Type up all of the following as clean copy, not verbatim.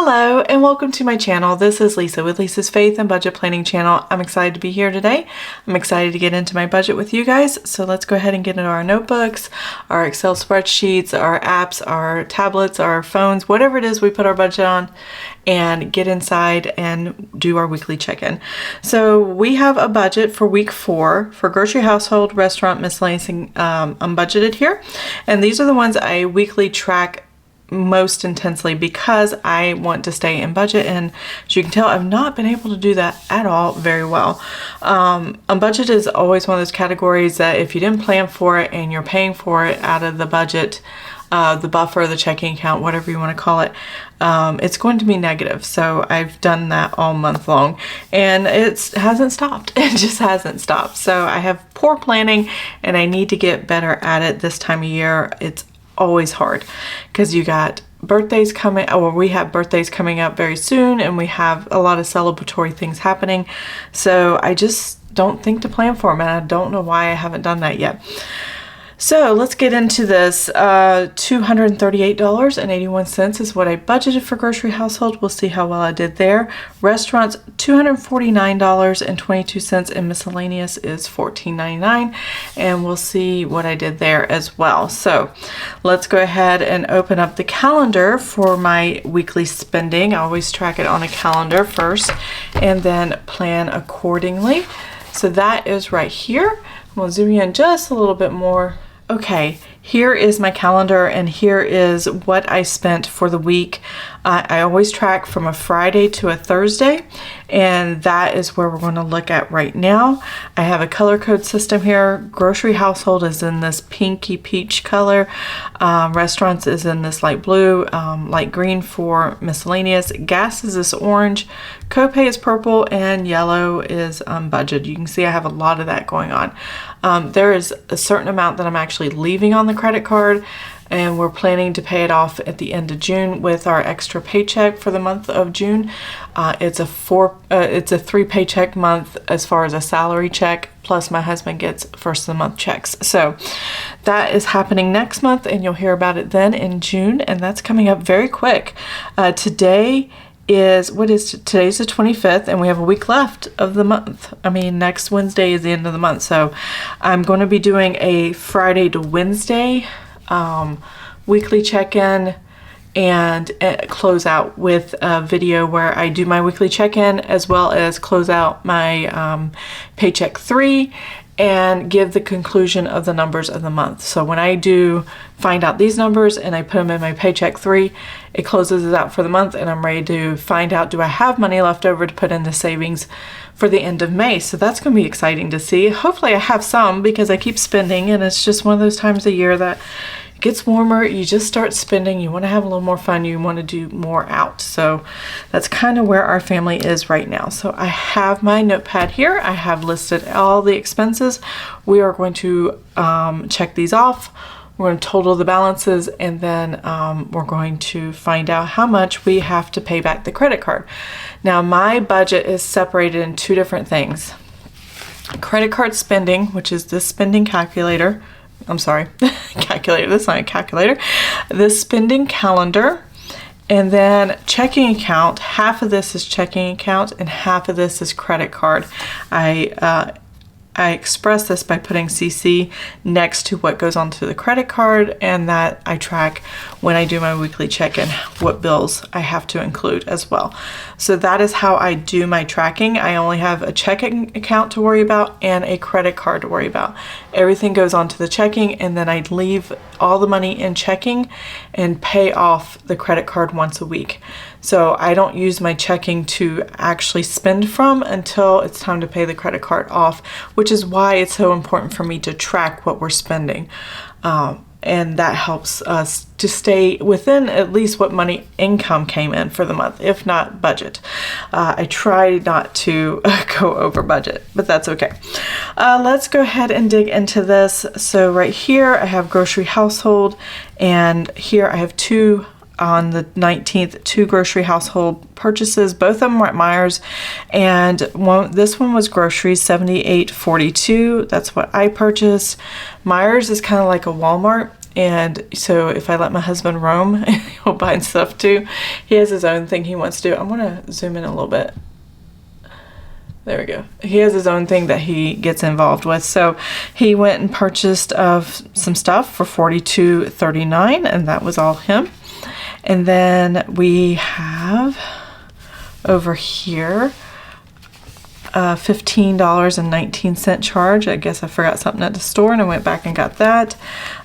Hello and welcome to my channel. This is Lisa with Lisa's Faith and Budget Planning channel. I'm excited to be here today. I'm excited to get into my budget with you guys. So let's go ahead and get into our notebooks, our Excel spreadsheets, our apps, our tablets, our phones, whatever it is we put our budget on, and get inside and do our weekly check-in. So we have a budget for week 4 for grocery, household, restaurant, miscellaneous, unbudgeted here. And these are the ones I weekly track most intensely because I want to stay in budget, and as you can tell, I've not been able to do that at all very well. Unbudgeted is always one of those categories that if you didn't plan for it and you're paying for it out of the budget, the buffer, the checking account, whatever you want to call it, it's going to be negative. So I've done that all month long and it hasn't stopped. It just hasn't stopped. So I have poor planning and I need to get better at it this time of year. It's always hard because you got birthdays coming, or we have birthdays coming up very soon, and we have a lot of celebratory things happening. So I just don't think to plan for them, and I don't know why I haven't done that yet. So let's get into this. $238.81 is what I budgeted for grocery household. We'll see how well I did there. Restaurants, $249.22, and miscellaneous is $14.99, and we'll see what I did there as well. So let's go ahead and open up the calendar for my weekly spending. I always track it on a calendar first and then plan accordingly. So that is right here. We'll zoom in just a little bit more. Okay, here is my calendar and here is what I spent for the week. I always track from a Friday to a Thursday, and that is where we're going to look at right now. I have a color code system here. Grocery household is in this pinky peach color. Restaurants is in this light blue, light green for miscellaneous. Gas is this orange. Copay is purple, and yellow is budget. You can see I have a lot of that going on. There is a certain amount that I'm actually leaving on the credit card, and we're planning to pay it off at the end of June with our extra paycheck for the month of June. It's a 3 paycheck month as far as a salary check, plus my husband gets first of the month checks. So that is happening next month, and you'll hear about it then in June, and that's coming up very quick. Today's the 25th, and we have a week left of the month. I mean, next Wednesday is the end of the month, so I'm going to be doing a Friday to Wednesday weekly check-in and close out with a video where I do my weekly check-in as well as close out my paycheck 3 and give the conclusion of the numbers of the month. So when I do find out these numbers and I put them in my paycheck 3, it closes it out for the month, and I'm ready to find out, do I have money left over to put in the savings for the end of May? So that's going to be exciting to see. Hopefully I have some, because I keep spending, and it's just one of those times of year that it gets warmer, you just start spending, you want to have a little more fun, you want to do more out. So that's kind of where our family is right now. So I have my notepad here. I have listed all the expenses. We are going to check these off. We're going to total the balances, and then we're going to find out how much we have to pay back the credit card. Now, my budget is separated in 2 different things. Credit card spending, which is this spending calculator. I'm sorry, calculator, that's not a calculator. This spending calendar, and then checking account. Half of this is checking account and half of this is credit card. I express this by putting CC next to what goes onto the credit card, and that I track when I do my weekly check-in what bills I have to include as well. So that is how I do my tracking. I only have a checking account to worry about and a credit card to worry about. Everything goes onto the checking, and then I leave all the money in checking and pay off the credit card once a week. So I don't use my checking to actually spend from until it's time to pay the credit card off, which is why it's so important for me to track what we're spending. And that helps us to stay within at least what money income came in for the month, if not budget. I try not to go over budget, but that's okay. Let's go ahead and dig into this. So right here I have grocery household, and here I have 2 on the 19th, 2 grocery household purchases. Both of them were at Meijer's, and this one was groceries, $78.42. That's what I purchased. Meijer's is kind of like a Walmart. And so if I let my husband roam, he'll buy stuff too. He has his own thing he wants to do. I'm gonna zoom in a little bit. There we go. He has his own thing that he gets involved with. So he went and purchased some stuff for $42.39, and that was all him. And then we have over here $15.19 charge. I guess I forgot something at the store and I went back and got that.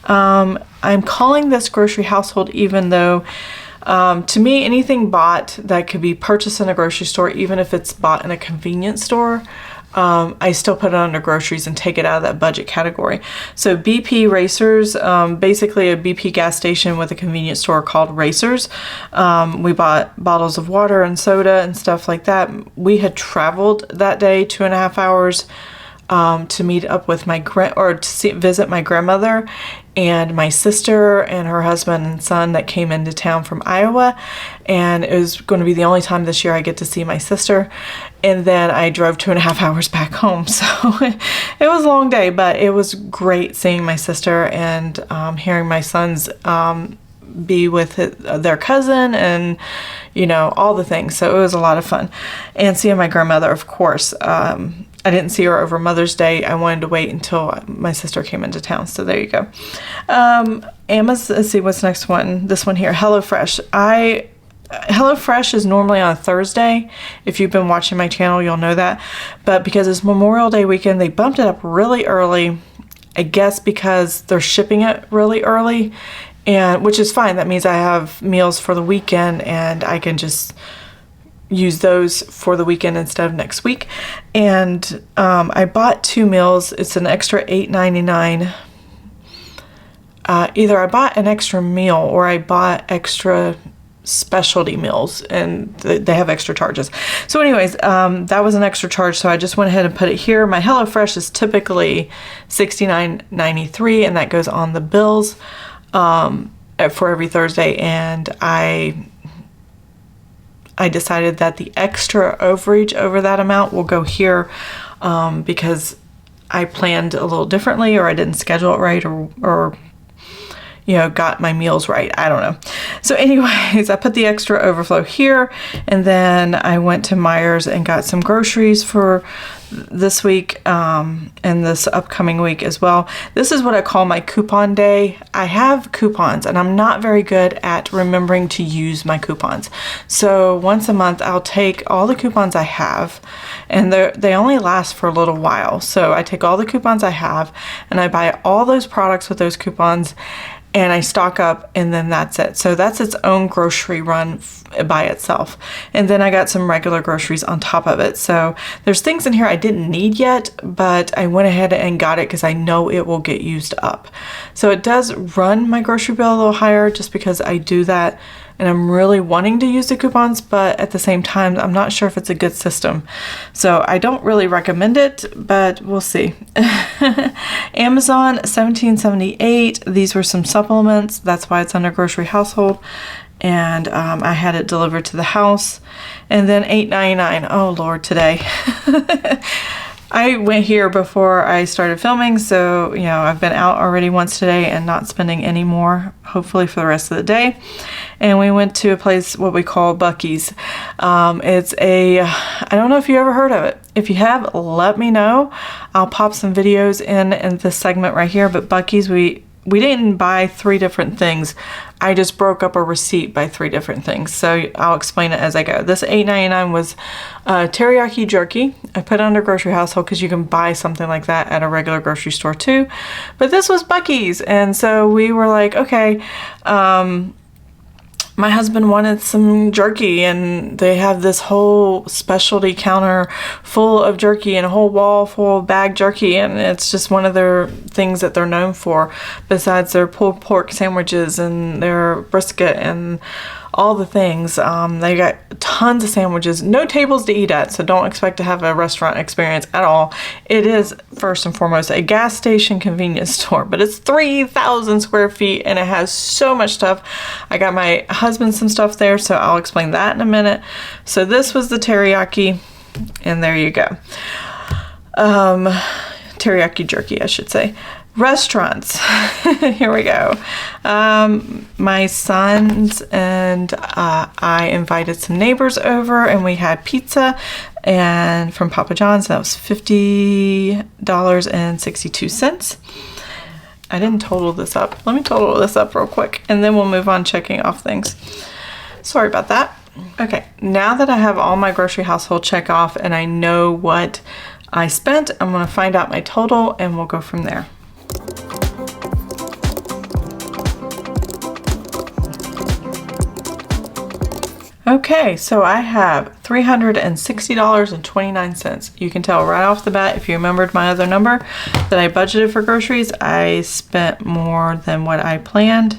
I'm calling this grocery household even though to me, anything bought that could be purchased in a grocery store, even if it's bought in a convenience store, I still put it under groceries and take it out of that budget category. So BP Racers, basically a BP gas station with a convenience store called Racers. We bought bottles of water and soda and stuff like that. We had traveled that day 2.5 hours to meet up with visit my grandmother and my sister and her husband and son that came into town from Iowa. And it was going to be the only time this year I get to see my sister. And then I drove 2.5 hours back home. So it was a long day, but it was great seeing my sister and hearing my sons be with their cousin and, you know, all the things. So it was a lot of fun. And seeing my grandmother, of course. I didn't see her over Mother's Day. I wanted to wait until my sister came into town. So there you go. Amazon, let's see what's next one. This one here, HelloFresh. HelloFresh is normally on a Thursday. If you've been watching my channel, you'll know that. But because it's Memorial Day weekend, they bumped it up really early. I guess because they're shipping it really early, and which is fine. That means I have meals for the weekend and I can just use those for the weekend instead of next week. And I bought 2 meals. It's an extra $8.99. Either I bought an extra meal or I bought extra specialty meals, and they have extra charges. So anyways, that was an extra charge, so I just went ahead and put it here. My HelloFresh is typically $69.93, and that goes on the bills for every Thursday. And I decided that the extra overage over that amount will go here because I planned a little differently, or I didn't schedule it right, or you know, got my meals right. I don't know. So anyways, I put the extra overflow here, and then I went to Meijer's and got some groceries for this week and this upcoming week as well. This is what I call my coupon day. I have coupons and I'm not very good at remembering to use my coupons. So once a month I'll take all the coupons I have, and they only last for a little while. So I take all the coupons I have and I buy all those products with those coupons, and I stock up, and then that's it. So that's its own grocery run by itself. And then I got some regular groceries on top of it. So there's things in here I didn't need yet, but I went ahead and got it because I know it will get used up. So it does run my grocery bill a little higher just because I do that, and I'm really wanting to use the coupons, but at the same time, I'm not sure if it's a good system. So I don't really recommend it, but we'll see. Amazon, $17.78. These were some supplements. That's why it's under grocery household. And I had it delivered to the house. And then $8.99. Oh Lord, today. I went here before I started filming, so you know, I've been out already once today and not spending any more, hopefully for the rest of the day. And we went to a place what we call Buc-ee's. It's I don't know if you ever heard of it. If you have, let me know. I'll pop some videos in this segment right here. But Buc-ee's, we didn't buy 3 different things. I just broke up a receipt by 3 different things. So I'll explain it as I go. This $8.99 was teriyaki jerky. I put it under grocery household because you can buy something like that at a regular grocery store too. But this was Buc-ee's. And so we were like, okay, my husband wanted some jerky, and they have this whole specialty counter full of jerky and a whole wall full of bagged jerky, and it's just one of their things that they're known for, besides their pulled pork sandwiches and their brisket and all the things. They got tons of sandwiches, no tables to eat at, so don't expect to have a restaurant experience at all. It is first and foremost a gas station convenience store, but it's 3,000 square feet and it has so much stuff. I got my husband some stuff there, so I'll explain that in a minute. So this was the teriyaki, and there you go. teriyaki jerky, I should say. Restaurants. Here we go. My sons and I invited some neighbors over, and we had pizza and from Papa John's. That was $50.62. I didn't total this up. Let me total this up real quick, and then we'll move on checking off things. Sorry about that. Okay, now that I have all my grocery household check off and I know what I spent, I'm going to find out my total and we'll go from there. Okay, so I have $360.29. You can tell right off the bat, if you remembered my other number that I budgeted for groceries, I spent more than what I planned.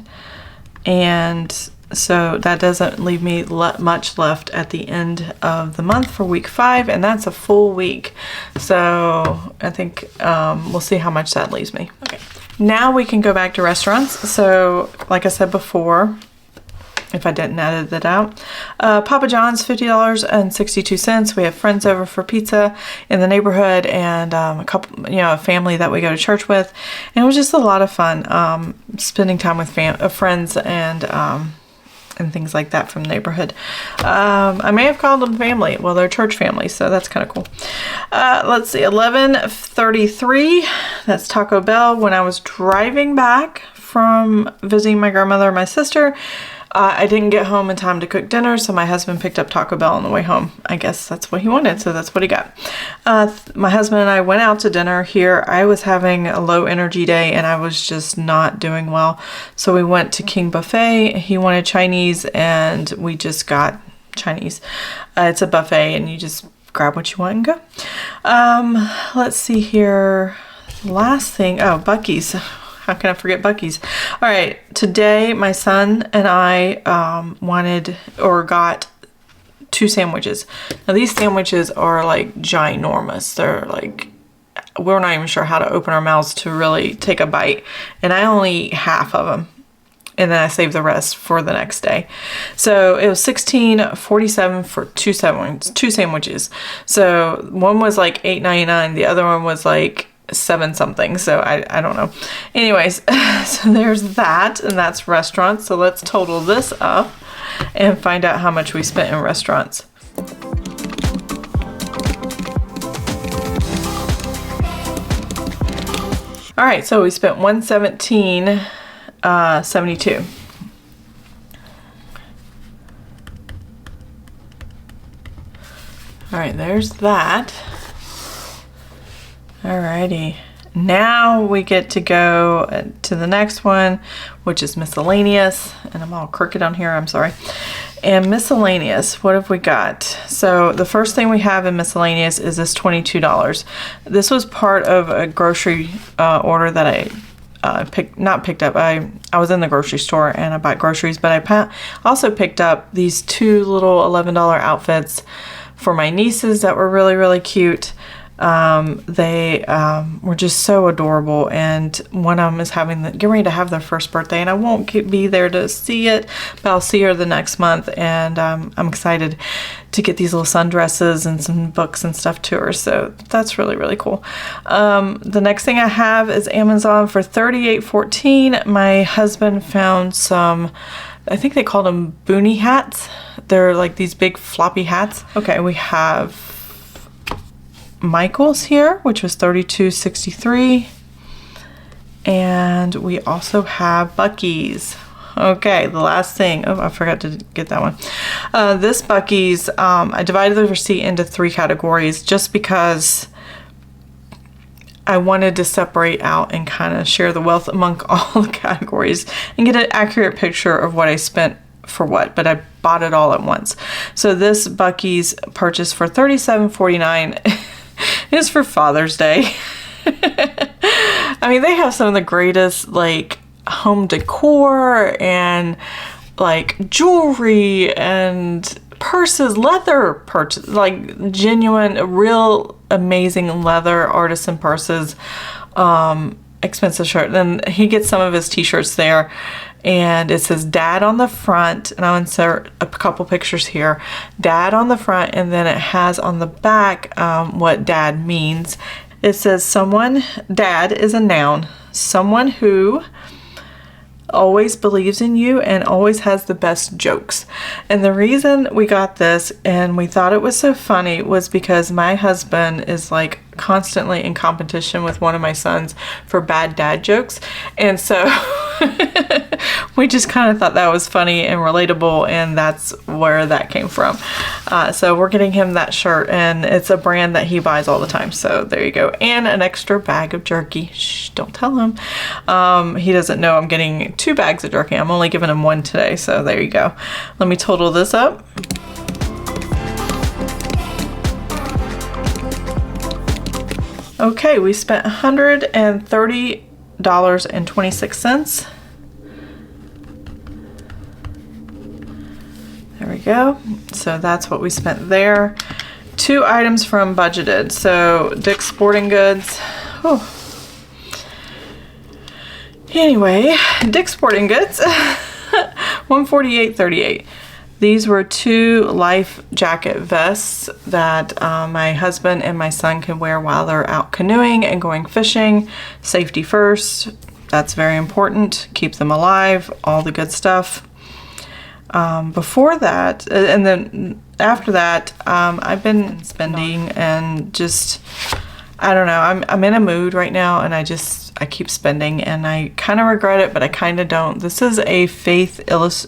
And so that doesn't leave me much left at the end of the month for week 5, and that's a full week. So I think we'll see how much that leaves me. Okay, now we can go back to restaurants. So like I said before, if I didn't edit that out, Papa John's, $50.62. We have friends over for pizza in the neighborhood, and a couple, a family that we go to church with, and it was just a lot of fun spending time with friends and things like that from the neighborhood. I may have called them family. Well, they're church family, so that's kind of cool. Let's see, $11.33. That's Taco Bell. When I was driving back from visiting my grandmother and my sister, I didn't get home in time to cook dinner, so my husband picked up Taco Bell on the way home. I guess that's what he wanted, so that's what he got. My husband and I went out to dinner here. I was having a low energy day, and I was just not doing well. So we went to King Buffet. He wanted Chinese, and we just got Chinese. It's a buffet, and you just grab what you want and go. Let's see here. Last thing. Oh, Buc-ee's. How can I forget Buc-ee's? All right, today my son and I got 2 sandwiches. Now these sandwiches are like ginormous. They're like, we're not even sure how to open our mouths to really take a bite. And I only eat half of them, and then I save the rest for the next day. So it was $16.47 for 2 sandwiches. So one was like $8.99. The other one was like 7 something, so I don't know. Anyways, so there's that, and that's restaurants. So let's total this up and find out how much we spent in restaurants. All right, so we spent $117.72. All right, there's that. Alrighty, now we get to go to the next one, which is miscellaneous, and I'm all crooked on here, I'm sorry. And miscellaneous, what have we got? So the first thing we have in miscellaneous is this $22. This was part of a grocery order that I picked up. I was in the grocery store and I bought groceries, but I also picked up these 2 little $11 outfits for my nieces that were really, really cute. They were just so adorable, and one of them is getting ready to have their first birthday, and I won't be there to see it, but I'll see her the next month, and I'm excited to get these little sundresses and some books and stuff to her, so that's really, really cool. The next thing I have is Amazon for $38.14. My husband found some, I think they called them boonie hats. They're like these big floppy hats. Okay, we have Michael's here, which was $32.63, and we also have Buc-ee's. Okay, the last thing, oh, I forgot to get that one. This Buc-ee's, I divided the receipt into 3 categories just because I wanted to separate out and kind of share the wealth among all the categories and get an accurate picture of what I spent for what, but I bought it all at once. So this Buc-ee's purchase for $37.49 is for Father's Day. I mean, they have some of the greatest like home decor and like jewelry and purses, leather purses, like genuine, real amazing leather artisan purses, expensive shirt. Then he gets some of his t-shirts there, and it says Dad on the front, and I'll insert a couple pictures here. Dad on the front, and then it has on the back what Dad means, It says someone, dad is a noun, someone who always believes in you and always has the best jokes. And the reason we got this and we thought it was so funny was because my husband is like constantly in competition with one of my sons for bad dad jokes. And so we just kind of thought that was funny and relatable, and that's where that came from. So we're getting him that shirt, and it's a brand that he buys all the time. So there you go. And an extra bag of jerky. Shh, don't tell him. He doesn't know I'm getting 2 bags of jerky. I'm only giving him 1 today. So there you go. Let me total this up. Okay, we spent $130.26. There we go. So that's what we spent there. 2 items from budgeted. So Dick's Sporting Goods. Oh. Anyway, Dick's Sporting Goods. $148.38. These were 2 life jacket vests that my husband and my son can wear while they're out canoeing and going fishing. Safety first. That's very important. Keep them alive. All the good stuff. Before that, and then after that, I've been spending and just, I don't know, I'm in a mood right now, and I keep spending, and I kind of regret it, but I kind of don't. This is a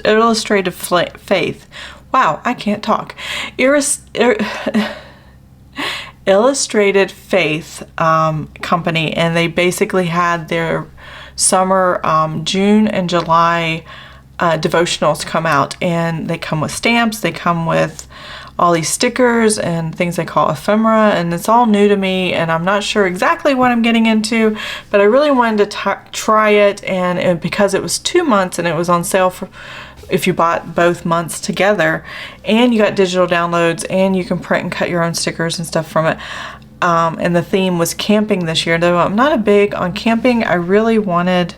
illustrative faith. Wow, I can't talk. Illustrated Faith company, and they basically had their summer June and July devotionals come out, and they come with stamps, they come with all these stickers and things they call ephemera, and it's all new to me, and I'm not sure exactly what I'm getting into, but I really wanted to try it, and because it was 2 months and it was on sale for if you bought both months together, and you got digital downloads, and you can print and cut your own stickers and stuff from it. And the theme was camping this year. Though I'm not a big on camping, I really wanted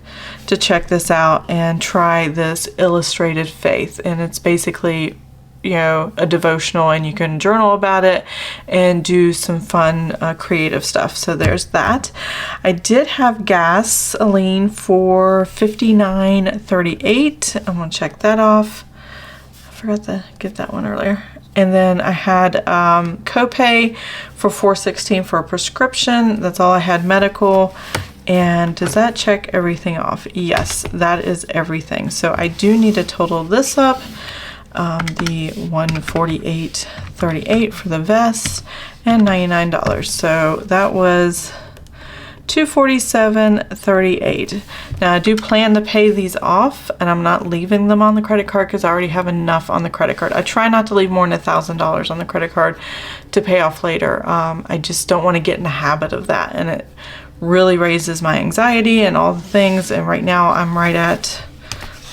to check this out and try this Illustrated Faith. And it's basically, you know, a devotional, and you can journal about it and do some fun creative stuff. So there's that. I did have gasoline for $59.38. I'm gonna check that off. I forgot to get that one earlier. And then I had copay for $4.16 for a prescription. That's all I had. Medical. And does that check everything off? Yes, that is everything. So I do need to total this up. The $148.38 for the vest and $99. So that was $247.38. Now I do plan to pay these off, and I'm not leaving them on the credit card because I already have enough on the credit card. I try not to leave more than $1,000 on the credit card to pay off later. I just don't want to get in the habit of that, and it really raises my anxiety and all the things. And right now I'm right at,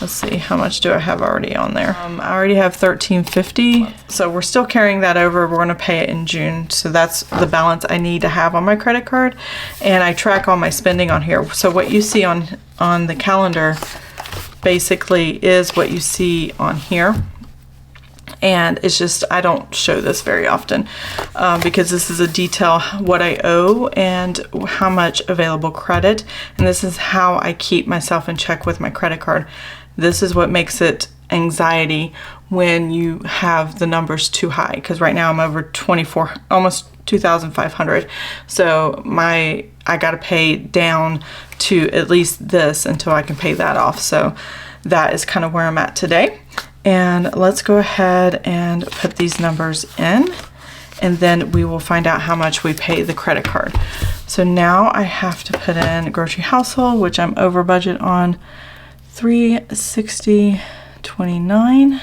let's see, how much do I have already on there? I already have $1,350. So we're still carrying that over. We're gonna pay it in June. So that's the balance I need to have on my credit card. And I track all my spending on here. So what you see on the calendar basically is what you see on here. And it's just, I don't show this very often because this is a detail what I owe and how much available credit. And this is how I keep myself in check with my credit card. This is what makes it anxiety when you have the numbers too high, because right now I'm over 24, almost 2,500. So I got to pay down to at least this until I can pay that off. So that is kind of where I'm at today. And let's go ahead and put these numbers in, and then we will find out how much we pay the credit card. So now I have to put in grocery household, which I'm over budget on, $360.29,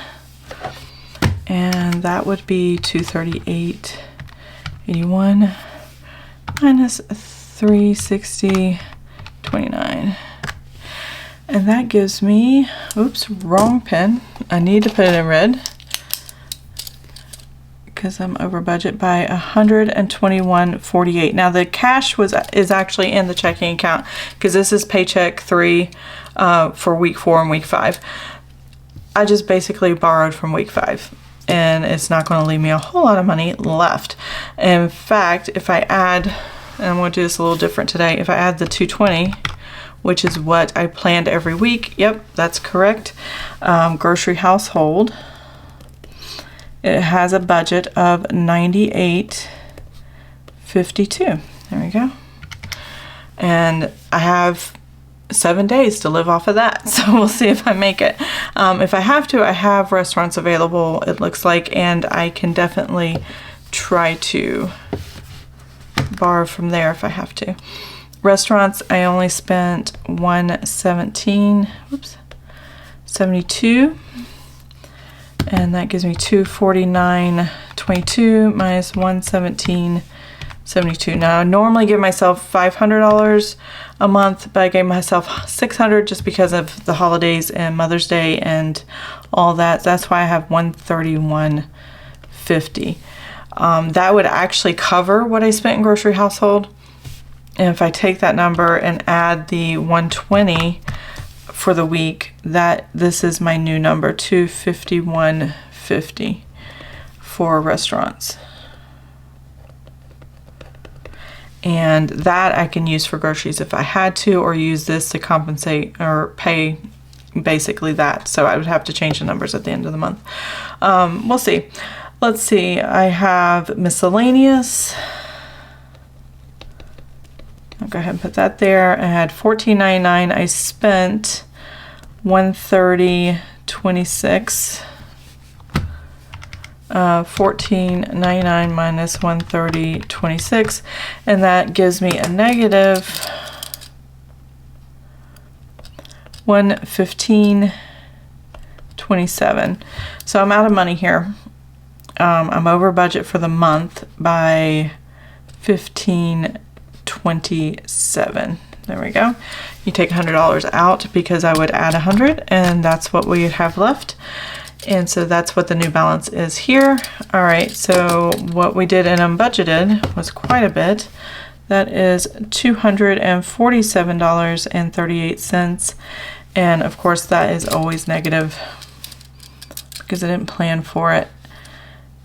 and that would be $238.81 minus $360.29. And that gives me, oops, wrong pen. I need to put it in red because I'm over budget by $121.48. Now the cash is actually in the checking account because this is Paycheck 3 for week 4 and week 5. I just basically borrowed from week 5, and it's not going to leave me a whole lot of money left. In fact, if I add and I'm going to do this a little different today. If I add the 220, which is what I planned every week, yep, that's correct. Grocery household, it has a budget of $98.52. There we go. And I have 7 days to live off of that, so we'll see if I make it. If I have to, I have restaurants available, it looks like, and I can definitely try to borrow from there if I have to. Restaurants, I only spent $117.72, and that gives me $249.22 minus $117.72. Now I normally give myself $500 a month, but I gave myself $600 just because of the holidays and Mother's Day and all that. That's why I have $131.50. That would actually cover what I spent in grocery household. And if I take that number and add the 120 for the week, this is my new number, $251.50 for restaurants. And that I can use for groceries if I had to, or use this to compensate or pay basically that. So I would have to change the numbers at the end of the month. We'll see. Let's see. I have miscellaneous. I'll go ahead and put that there. I had $14.99. I spent $130.26. $14.99 minus $130.26, and that gives me a negative $115.27. So I'm out of money here. I'm over budget for the month by $15.27. There we go. You take $100 out because I would add 100, and that's what we have left. And so that's what the new balance is here. All right, so what we did in unbudgeted was quite a bit. That is $247.38. And of course that is always negative because I didn't plan for it.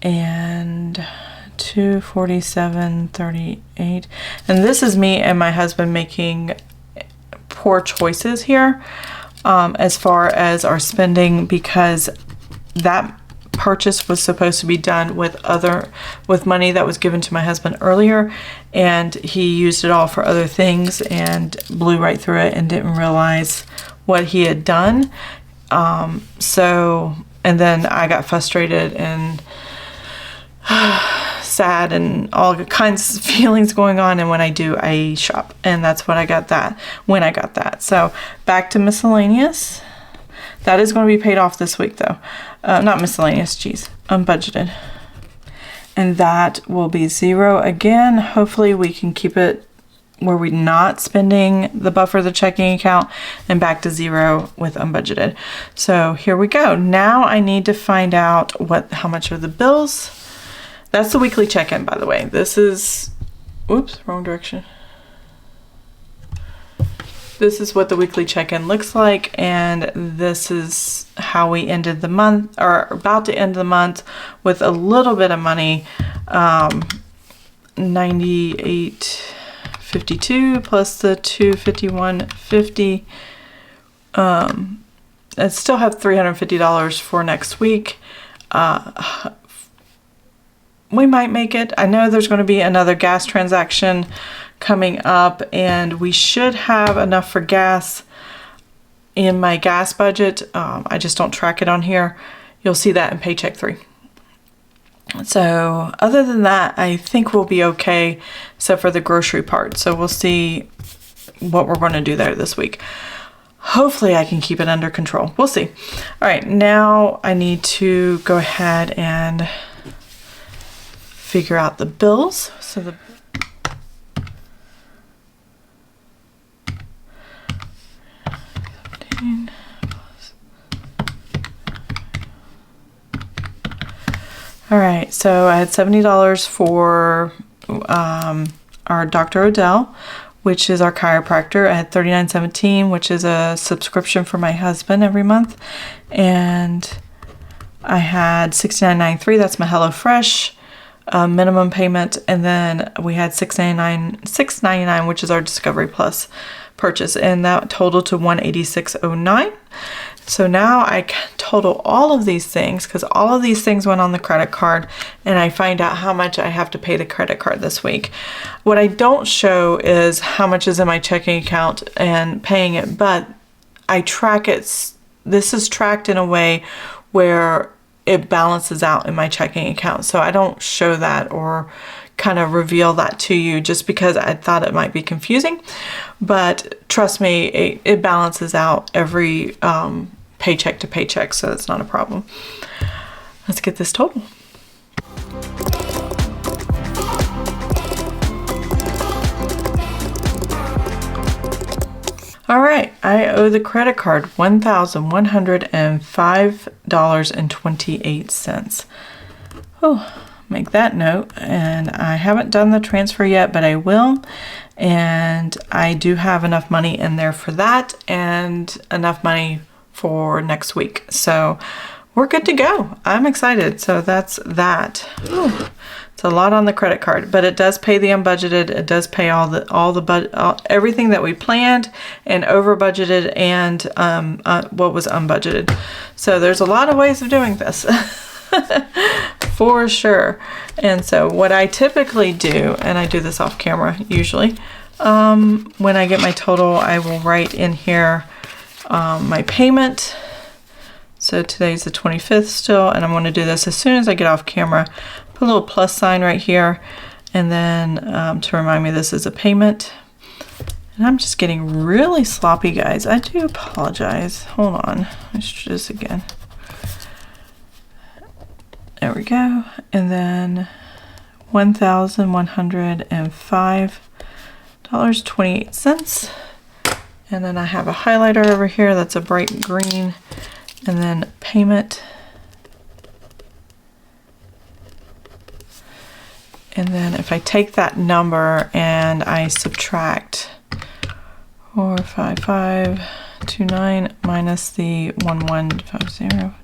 And $247.38. And this is me and my husband making poor choices here as far as our spending, because that purchase was supposed to be done with money that was given to my husband earlier, and he used it all for other things and blew right through it and didn't realize what he had done. And then I got frustrated and sad and all kinds of feelings going on, and when I do, I shop, and that's what I got when I got that. So back to miscellaneous. That is going to be paid off this week though. Not miscellaneous, geez, unbudgeted. And that will be zero again. Hopefully we can keep it where we're not spending the buffer, the checking account, and back to zero with unbudgeted. So here we go. Now I need to find out how much are the bills. That's the weekly check-in, by the way. This is, oops, wrong direction. This is what the weekly check-in looks like, and this is how we ended the month, or about to end the month, with a little bit of money. $98.52 plus the $251.50. I still have $350 for next week. We might make it. I know there's going to be another gas transaction coming up, and we should have enough for gas in my gas budget. I just don't track it on here. You'll see that in Paycheck 3. So other than that, I think we'll be okay, except for the grocery part. So we'll see what we're going to do there this week. Hopefully I can keep it under control. We'll see. All right, now I need to go ahead and figure out the bills. So all right, so I had $70 for our Dr. Odell, which is our chiropractor. I had $39.17, which is a subscription for my husband every month. And I had $69.93, that's my HelloFresh minimum payment, and then we had $6.99, which is our Discovery Plus purchase, and that totaled to $186.09. So now I can total all of these things, because all of these things went on the credit card, and I find out how much I have to pay the credit card this week. What I don't show is how much is in my checking account and paying it, but I track it. This is tracked in a way where it balances out in my checking account. So I don't show that or kind of reveal that to you, just because I thought it might be confusing. But trust me, it balances out every paycheck to paycheck, so it's not a problem. Let's get this total. All right, I owe the credit card $1,105.28. Oh, make that note. And I haven't done the transfer yet, but I will. And I do have enough money in there for that, and enough money for next week. So we're good to go. I'm excited. So that's that. Ooh, it's a lot on the credit card, but it does pay the unbudgeted. It does pay everything that we planned and over budgeted, and what was unbudgeted. So there's a lot of ways of doing this. For sure. And so what I typically do, and I do this off camera usually, when I get my total, I will write in here my payment. So today's the 25th still, and I'm going to do this as soon as I get off camera. Put a little plus sign right here, and then to remind me this is a payment. And I'm just getting really sloppy, guys. I do apologize. Hold on. Let's do this again. There we go. And then $1,105.28. And then I have a highlighter over here that's a bright green. And then payment. And then if I take that number and I subtract 45529 minus the 1150. All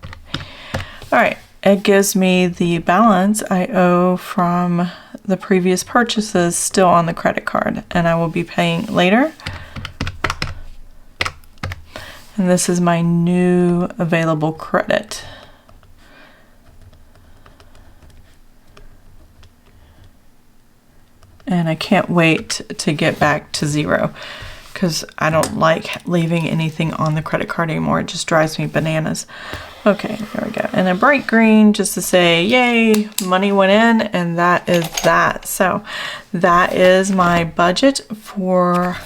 right, it gives me the balance I owe from the previous purchases still on the credit card, and I will be paying later. And this is my new available credit. And I can't wait to get back to zero, because I don't like leaving anything on the credit card anymore. It just drives me bananas. Okay, there we go. And a bright green just to say, yay, money went in, and that is that. So that is my budget for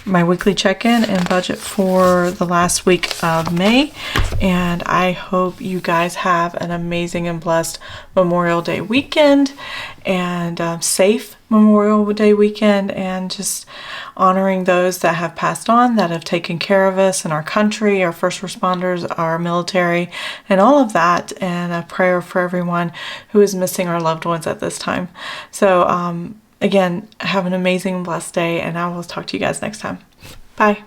my weekly check-in and budget for the last week of May. And I hope you guys have an amazing and blessed Memorial Day weekend, and safe Memorial Day weekend, and just honoring those that have passed on, that have taken care of us in our country, our first responders, our military, and all of that. And a prayer for everyone who is missing our loved ones at this time. So again, have an amazing, blessed day, and I will talk to you guys next time. Bye.